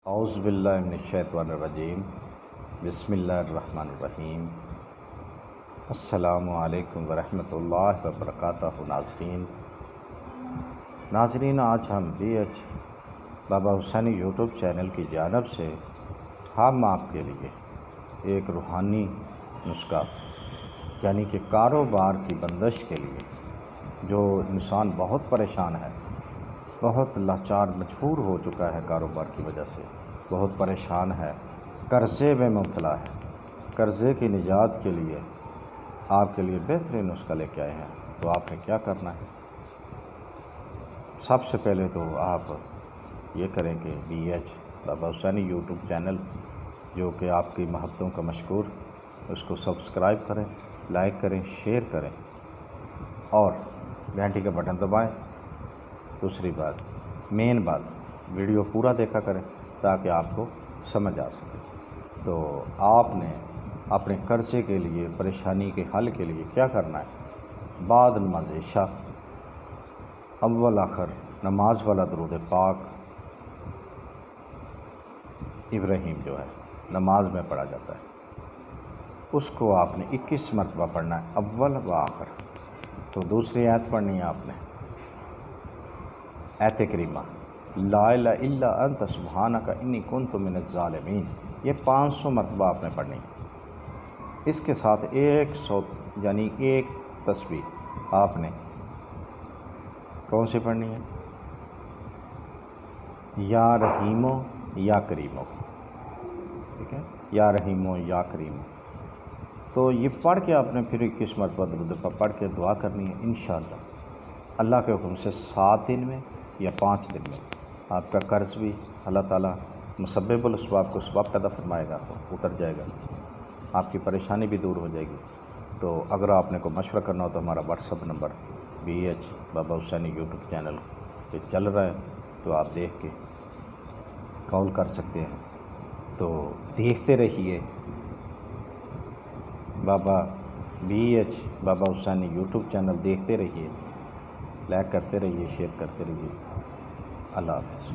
اعوذ باللہ من الشیطان الرجیم بسم اللہ الرحمن الرحیم السلام علیکم ورحمۃ اللہ وبرکاتہ۔ ناظرین آج ہم BH بابا حسینی یوٹیوب چینل کی جانب سے ہم آپ کے لیے ایک روحانی نسخہ یعنی کہ کاروبار کی بندش کے لیے، جو انسان بہت پریشان ہے، بہت لاچار مجبور ہو چکا ہے کاروبار کی وجہ سے، بہت پریشان ہے، قرضے میں مبتلا ہے، قرضے کی نجات کے لیے آپ کے لیے بہترین نسخہ لے کے آئے ہیں۔ تو آپ نے کیا کرنا ہے؟ سب سے پہلے تو آپ یہ کریں کہ BH بابا حسینی یوٹیوب چینل، جو کہ آپ کی محبتوں کا مشکور، اس کو سبسکرائب کریں، لائک کریں، شیئر کریں اور گھنٹی کا بٹن دبائیں۔ دوسری بات، مین بات، ویڈیو پورا دیکھا کریں تاکہ آپ کو سمجھ آ سکے۔ تو آپ نے اپنے قرضے کے لیے، پریشانی کے حل کے لیے کیا کرنا ہے؟ بعد نماز عشاء اول آخر نماز والا درود پاک ابراہیم جو ہے نماز میں پڑھا جاتا ہے، اس کو آپ نے 21 مرتبہ پڑھنا ہے، اول و آخر۔ تو دوسری آیت پڑھنی ہے آپ نے، آیت کریمہ لا الہ الا انت سبحانک انی کنت من الظالمین، یہ 500 مرتبہ آپ نے پڑھنی ہے۔ اس کے ساتھ 100 یعنی ایک تسبیح آپ نے کون سی پڑھنی ہے؟ یا رحیمو یا کریمو، ٹھیک ہے، یا رحیمو یا کریمو۔ تو یہ پڑھ کے آپ نے پھر 21 مرتبہ درود پڑھ کے دعا کرنی ہے۔ انشاءاللہ اللہ کے حکم سے 7 دن میں یا 5 دن میں آپ کا قرض بھی اللہ تعالیٰ مسبب الاسباب کو اسباب پیدا فرمائے گا، اتر جائے گا، آپ کی پریشانی بھی دور ہو جائے گی۔ تو اگر آپ نے کوئی مشورہ کرنا ہو تو ہمارا WhatsApp نمبر BH بابا حسینی یوٹیوب چینل پہ چل رہا ہے، تو آپ دیکھ کے کال کر سکتے ہیں۔ تو دیکھتے رہیے BH بابا حسینی یوٹیوب چینل، دیکھتے رہیے، لائک کرتے رہیے، شیئر کرتے رہیے۔ اللہ حافظ۔